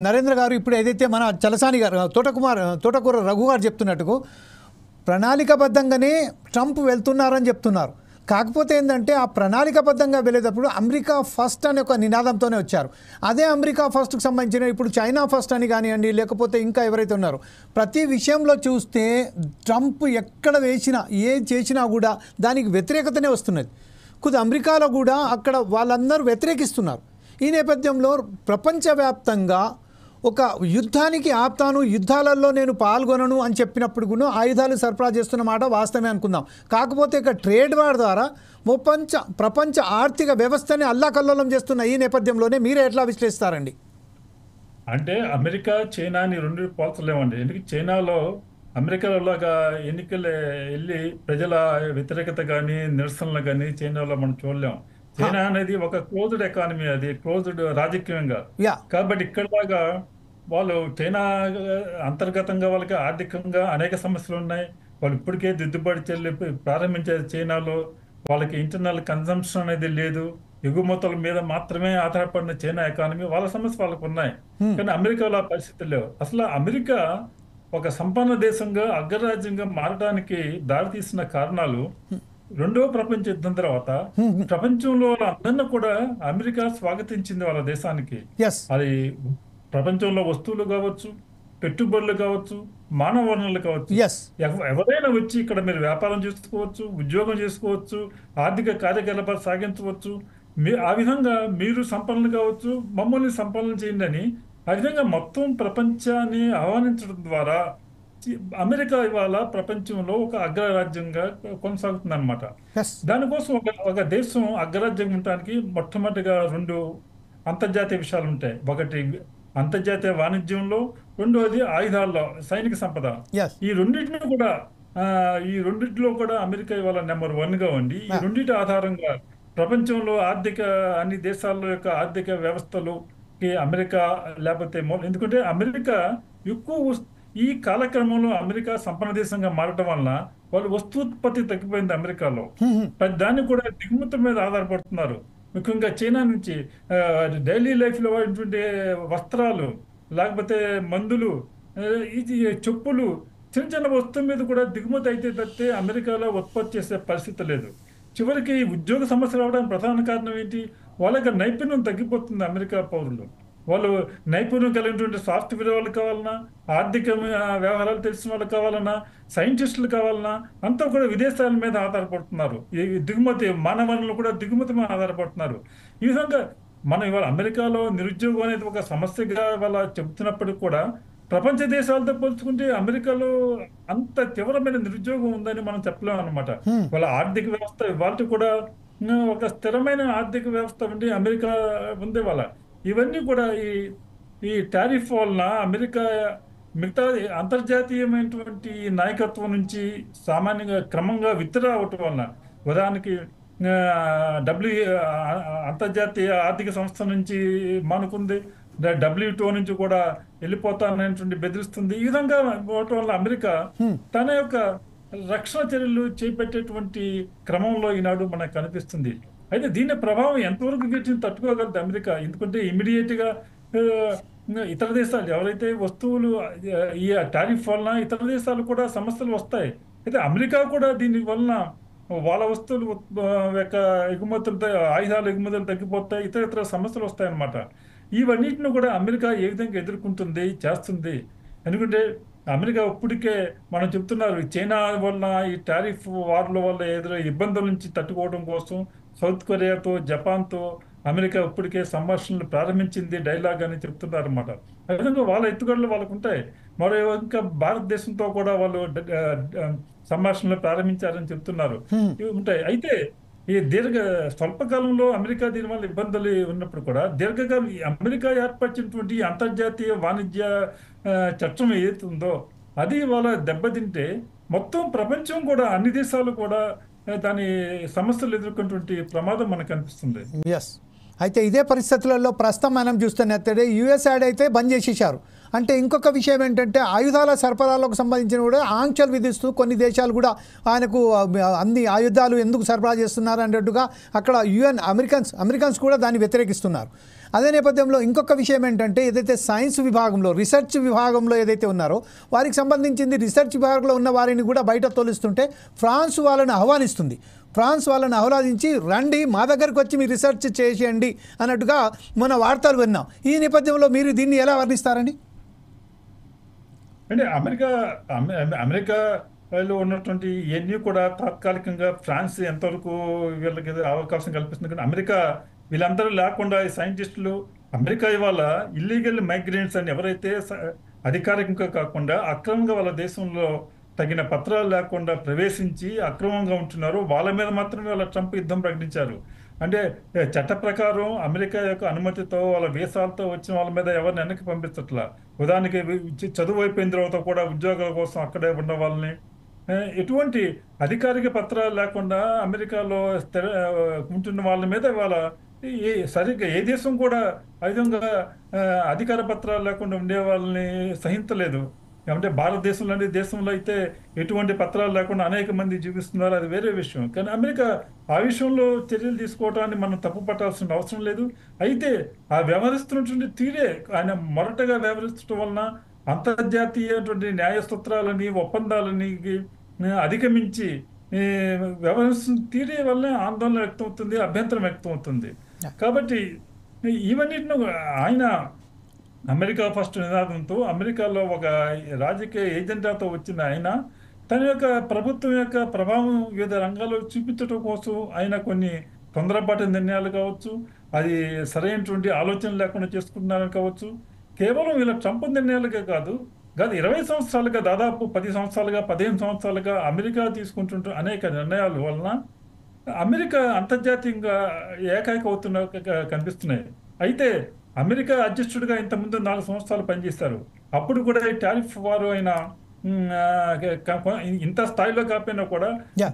నరేంద్ర గారు ఇప్పుడు ఏదైతే మన చలసాని గారు తోటకూర రఘు గారు చెప్తున్నట్టుకు ప్రణాళికాబద్ధంగానే ట్రంప్ వెళ్తున్నారని చెప్తున్నారు. కాకపోతే ఏంటంటే ఆ ప్రణాళికాబద్ధంగా వెళ్ళేటప్పుడు అమెరికా ఫస్ట్ అనే ఒక నినాదంతోనే వచ్చారు. అదే అమెరికా ఫస్ట్కి సంబంధించిన ఇప్పుడు చైనా ఫస్ట్ అని కానివ్వండి, లేకపోతే ఇంకా ఎవరైతే ఉన్నారో ప్రతి విషయంలో చూస్తే ట్రంప్ ఎక్కడ వేసినా ఏది చేసినా కూడా దానికి వ్యతిరేకతనే వస్తున్నది. కొద్ది అమెరికాలో కూడా అక్కడ వాళ్ళందరూ వ్యతిరేకిస్తున్నారు. ఈ నేపథ్యంలో ప్రపంచవ్యాప్తంగా ఒక యుద్ధానికి ఆప్తాను, యుద్ధాలలో నేను పాల్గొనను అని చెప్పినప్పుడు కూడా ఆయుధాలు సరఫరా చేస్తున్న మాట వాస్తవమే అనుకుందాం. కాకపోతే ఇక ట్రేడ్ వార్ ద్వారా ప్రపంచ ఆర్థిక వ్యవస్థని అల్లాకల్లోలం చేస్తున్న ఈ నేపథ్యంలోనే మీరే ఎట్లా విశ్లేషిస్తారండి? అంటే అమెరికా చైనాని రెండు పోల్చలేమండి. ఎందుకంటే చైనాలో అమెరికాలాగా ఎన్నికలు వెళ్ళి ప్రజల వ్యతిరేకత కానీ నిరసనలు కానీ చైనాలో మనం చూడలేం. చైనా అనేది ఒక క్లోజ్డ్ ఎకానమీ, అది క్లోజ్డ్ రాజకీయంగా. కాబట్టి ఇక్కడలాగా వాళ్ళు చైనా అంతర్గతంగా వాళ్ళకి ఆర్థికంగా అనేక సమస్యలు ఉన్నాయి. వాళ్ళు ఇప్పటికే దిద్దుబాటు చెల్లి ప్రారంభించే చైనాలో వాళ్ళకి ఇంటర్నల్ కన్జంప్షన్ అనేది లేదు. ఎగుమతుల మీద మాత్రమే ఆధారపడిన చైనా ఎకానమీ, వాళ్ళ సమస్య వాళ్ళకు ఉన్నాయి. కానీ అమెరికాలో ఆ పరిస్థితులు లేవు. అసలు అమెరికా ఒక సంపన్న దేశంగా అగ్రరాజ్యంగా మారడానికి దారితీసిన కారణాలు రెండవ ప్రపంచ యుద్ధం తర్వాత ప్రపంచంలో అందరినీ కూడా అమెరికా స్వాగతించింది వాళ్ళ దేశానికి. అది ప్రపంచంలో వస్తువులు కావచ్చు, పెట్టుబడులు కావచ్చు, మానవ వనరులు కావచ్చు, ఎవరైనా వచ్చి ఇక్కడ మీరు వ్యాపారం చేసుకోవచ్చు, ఉద్యోగం చేసుకోవచ్చు, ఆర్థిక కార్యకలాపాలు సాగించవచ్చు. ఆ విధంగా మీరు సంపన్నులు కావచ్చు, మమ్మల్ని సంపన్నులు చేయండి అని ఆ విధంగా మొత్తం ప్రపంచాన్ని ఆహ్వానించడం ద్వారా అమెరికా ఇవాళ ప్రపంచంలో ఒక అగ్రరాజ్యంగా కొనసాగుతుంది అనమాట. దానికోసం ఒక దేశం అగ్రరాజ్యం ఉండటానికి మొట్టమొదటిగా రెండు అంతర్జాతీయ విషయాలు ఉంటాయి. ఒకటి అంతర్జాతీయ వాణిజ్యంలో, రెండోది ఆయుధాల్లో, సైనిక సంపద. ఈ రెండింటిలో కూడా అమెరికా ఇవాళ నెంబర్ 1గా ఉండి ఈ రెండింటి ఆధారంగా ప్రపంచంలో అన్ని దేశాల యొక్క ఆర్థిక వ్యవస్థలుకి అమెరికా లేకపోతే ఎందుకంటే అమెరికా ఎక్కువ ఈ కాలక్రమంలో అమెరికా సంపన్న దేశంగా మారటం వలన వాళ్ళు వస్తూత్పత్తి తగ్గిపోయింది అమెరికాలో. దాన్ని కూడా దిగుమతుల మీద ఆధారపడుతున్నారు. ముఖ్యంగా చైనా నుంచి డైలీ లైఫ్లో ఉన్నటువంటి వస్త్రాలు, లేకపోతే మందులు, ఇది చెప్పులు, చిన్న చిన్న వస్తువుల మీద కూడా దిగుమతి అయితే తప్పితే అమెరికాలో ఉత్పత్తి చేసే పరిస్థితి లేదు. చివరికి ఉద్యోగ సమస్యలు రావడానికి ప్రధాన కారణం ఏంటి? వాళ్ళకి నైపుణ్యం తగ్గిపోతుంది. అమెరికా పౌరులు వాళ్ళు నైపుణ్యం కలిగినటువంటి సాఫ్ట్వేర్ వాళ్ళు కావాలన్నా, ఆర్థిక వ్యవహారాలు తెలిసిన వాళ్ళు కావాలన్నా, సైంటిస్టులు కావాలన్నా అంతా కూడా విదేశాల మీద ఆధారపడుతున్నారు. ఈ దిగుమతి మానవ వనరులు కూడా దిగుమతి మీద ఆధారపడుతున్నారు. ఈ విధంగా మనం ఇవాళ అమెరికాలో నిరుద్యోగం అనేది ఒక సమస్యగా ఇవాళ చెబుతున్నప్పటికీ కూడా ప్రపంచ దేశాలతో పోల్చుకుంటే అమెరికాలో అంత తీవ్రమైన నిరుద్యోగం ఉందని మనం చెప్పలేము అనమాట. వాళ్ళ ఆర్థిక వ్యవస్థ ఇవాళ కూడా ఒక స్థిరమైన ఆర్థిక వ్యవస్థ ఉండి అమెరికా ఉంది వాళ్ళ. ఇవన్నీ కూడా ఈ టారిఫ్ వలన అమెరికా మిగతా అంతర్జాతీయమైనటువంటి నాయకత్వం నుంచి సామాన్యంగా క్రమంగా విత్డ్రా అవటం వలన, ఉదాహరణకి అంతర్జాతీయ ఆర్థిక సంస్థ నుంచి మానుకుంది, WTO నుంచి కూడా వెళ్ళిపోతాననేటువంటి బెదిరిస్తుంది. ఈ విధంగా పోవటం వల్ల అమెరికా తన యొక్క రక్షణ చర్యలు చేపట్టేటువంటి క్రమంలో ఈనాడు మనకు కనిపిస్తుంది. అయితే దీని ప్రభావం ఎంతవరకు వీటిని తట్టుకోగలదు అమెరికా? ఎందుకంటే ఇమీడియట్ గా ఇతర దేశాలు ఎవరైతే వస్తువులు ఈ టారిఫ్ వలన ఇతర దేశాలు కూడా సమస్యలు వస్తాయి. అయితే అమెరికా కూడా దీని వలన వాళ్ళ వస్తువులు యొక్క ఎగుమతులు, ఆయుధాల ఎగుమతులు తగ్గిపోతాయి, ఇతర సమస్యలు వస్తాయి అన్నమాట. ఇవన్నిటిని కూడా అమెరికా ఏ విధంగా ఎదుర్కొంటుంది, చేస్తుంది? ఎందుకంటే అమెరికా ఇప్పటికే మనం చెప్తున్నారు చైనా వల్ల ఈ టారిఫ్ వార్ల వల్ల ఎదురయ్యే ఇబ్బందుల నుంచి తట్టుకోవడం కోసం సౌత్ కొరియాతో, జపాన్తో అమెరికా ఇప్పటికే సంభాషణలు ప్రారంభించింది, డైలాగ్ అని చెప్తున్నారు అన్నమాట. ఆ విధంగా వాళ్ళ ఎత్తుగడలు వాళ్ళకు ఉంటాయి. మరో ఇంకా భారతదేశంతో కూడా వాళ్ళు సంభాషణలు ప్రారంభించారని చెప్తున్నారు. ఇవి ఉంటాయి. అయితే ఈ స్వల్పకాలంలో అమెరికా దీనివల్ల ఇబ్బందులు ఉన్నప్పుడు కూడా దీర్ఘకాలం అమెరికా ఏర్పరిచినటువంటి అంతర్జాతీయ వాణిజ్య చట్టం ఏదైతే ఉందో అది వాళ్ళ దెబ్బతింటే మొత్తం ప్రపంచం కూడా, అన్ని దేశాలు కూడా దాని సమస్యలు ఎదుర్కొన్నటువంటి ప్రమాదం మనకు కనిపిస్తుంది. అయితే ఇదే పరిస్థితులలో ప్రస్తుతం మనం చూస్తున్నట్టే యుఎస్ఏడ్ అయితే బంద్ చేసేసారు. అంటే ఇంకొక విషయం ఏంటంటే ఆయుధాల సరఫరాలకు సంబంధించిన కూడా ఆంక్షలు విధిస్తూ కొన్ని దేశాలు కూడా ఆయనకు అన్ని ఆయుధాలు ఎందుకు సరఫరా చేస్తున్నారు అన్నట్టుగా అక్కడ అమెరికన్స్ కూడా దాన్ని వ్యతిరేకిస్తున్నారు. అదే నేపథ్యంలో ఇంకొక విషయం ఏంటంటే ఏదైతే సైన్స్ విభాగంలో రీసెర్చ్ విభాగంలో ఏదైతే ఉన్నారో వారికి సంబంధించింది రీసెర్చ్ విభాగంలో ఉన్న వారిని కూడా బయట తోలిస్తుంటే ఫ్రాన్స్ వాళ్ళని ఆహ్వానిస్తుంది. ఫ్రాన్స్ వాళ్ళని ఆహ్లాదించి రండి మా దగ్గరకు వచ్చి మీరు రీసెర్చ్ చేసేయండి అన్నట్టుగా మన వార్తలు విన్నాం. ఈ నేపథ్యంలో మీరు దీన్ని ఎలా వర్ణిస్తారండి? అంటే అమెరికాలో ఉన్నటువంటి ఇవన్నీ కూడా తాత్కాలికంగా ఫ్రాన్స్ ఎంతవరకు వీళ్ళకి అవకాశం కల్పిస్తుంది. కానీ అమెరికా వీళ్ళందరూ లేకుండా ఈ సైంటిస్టులు అమెరికా ఇవాళ ఇల్లీగల్ మైగ్రెంట్స్ అని ఎవరైతే అధికారికంగా కాకుండా అక్రమంగా వాళ్ళ దేశంలో తగిన పత్రాలు లేకుండా ప్రవేశించి అక్రమంగా ఉంటున్నారు, వాళ్ళ మీద మాత్రమే వాళ్ళ ట్రంప్ యుద్ధం ప్రకటించారు. అంటే చట్ట ప్రకారం అమెరికా యొక్క అనుమతితో వాళ్ళ వీసాలతో వచ్చిన వాళ్ళ మీద ఎవరిని వెనక్కి పంపించట్లా. ఉదాహరణకి చదువు అయిపోయిన తర్వాత కూడా ఉద్యోగాల కోసం అక్కడే ఉన్న వాళ్ళని ఎటువంటి అధికారిక పత్రాలు లేకుండా అమెరికాలో ఉంటున్న వాళ్ళ మీద వాళ్ళ సరిగ్గా ఏ దేశం కూడా ఆ విధంగా అధికార పత్రాలు లేకుండా ఉండే వాళ్ళని సహించలేదు. అంటే భారతదేశంలో దేశంలో అయితే ఎటువంటి పత్రాలు లేకుండా అనేక మంది జీవిస్తున్నారు, అది వేరే విషయం. కానీ అమెరికా ఆ విషయంలో చర్యలు తీసుకోవటాన్ని మనం తప్పు పట్టాల్సిన అవసరం లేదు. అయితే ఆ వ్యవహరిస్తున్నటువంటి తీరే ఆయన మొరటగా వ్యవహరించడం వలన అంతర్జాతీయటువంటి న్యాయ సూత్రాలని ఒప్పందాలని అధిగమించి వ్యవహరిస్తున్న తీరే వల్ల ఆందోళన వ్యక్తమవుతుంది, అభ్యంతరం వ్యక్తమవుతుంది. కాబట్టి ఇవన్నిటిని ఆయన అమెరికా ఫస్ట్ నినాదంతో అమెరికాలో ఒక రాజకీయ ఏజెండాతో వచ్చిన ఆయన తన యొక్క ప్రభుత్వం యొక్క ప్రభావం వివిధ రంగాల్లో చూపించడం కోసం ఆయన కొన్ని తొందరపాటు నిర్ణయాలు కావచ్చు, అది సరైనటువంటి ఆలోచన లేకుండా చేసుకుంటున్నారని కావచ్చు. కేవలం వీళ్ళ ట్రంప్ నిర్ణయాలుగా కాదు, గత 20 సంవత్సరాలుగా దాదాపు 10 సంవత్సరాలుగా 15 సంవత్సరాలుగా అమెరికా తీసుకుంటుంటే అనేక నిర్ణయాల వలన అమెరికా అంతర్జాతీయంగా ఏకైక అవుతున్న కనిపిస్తున్నాయి. అయితే అమెరికా అధ్యక్షుడిగా ఇంతకుముందు 4 సంవత్సరాలు పనిచేస్తారు. అప్పుడు కూడా ఈ టారిఫ్ వారు అయిన ఇంత స్థాయిలో కాకపోయినా కూడా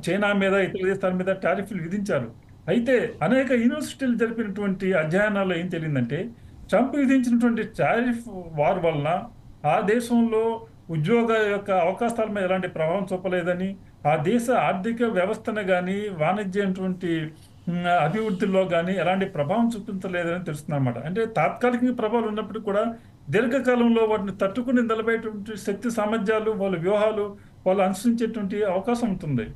చైనా మీద ఇతర దేశాల మీద టారిఫ్లు విధించారు. అయితే అనేక యూనివర్సిటీలు జరిపినటువంటి అధ్యయనాల్లో ఏం తెలియదంటే ట్రంప్ విధించినటువంటి టారిఫ్ వార్ వలన ఆ దేశంలో ఉద్యోగ యొక్క అవకాశాల మీద ఎలాంటి ప్రభావం చూపలేదని, ఆ దేశ ఆర్థిక వ్యవస్థను కానీ వాణిజ్యటువంటి అభివృద్ధిలో కానీ ఎలాంటి ప్రభావం చూపించలేదని తెలుస్తుంది అనమాట. అంటే తాత్కాలిక ప్రభావాలు ఉన్నప్పటికీ కూడా దీర్ఘకాలంలో వాటిని తట్టుకుని నిలబడేటువంటి శక్తి సామర్థ్యాలు, వాళ్ళ వ్యూహాలు వాళ్ళు అనుసరించేటువంటి అవకాశం ఉంటుంది.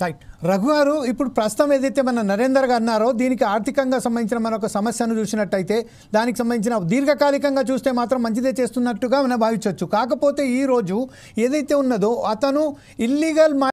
రైట్. రఘు గారు, ఇప్పుడు ప్రస్తుతం ఏదైతే మన నరేందర్ గారు అన్నారో దీనికి ఆర్థికంగా సంబంధించిన మన ఒక సమస్యను చూసినట్టయితే దానికి సంబంధించిన దీర్ఘకాలికంగా చూస్తే మాత్రం మంచిదే చేస్తున్నట్టుగా మనం భావించవచ్చు. కాకపోతే ఈరోజు ఏదైతే ఉన్నదో అతను ఇల్లీగల్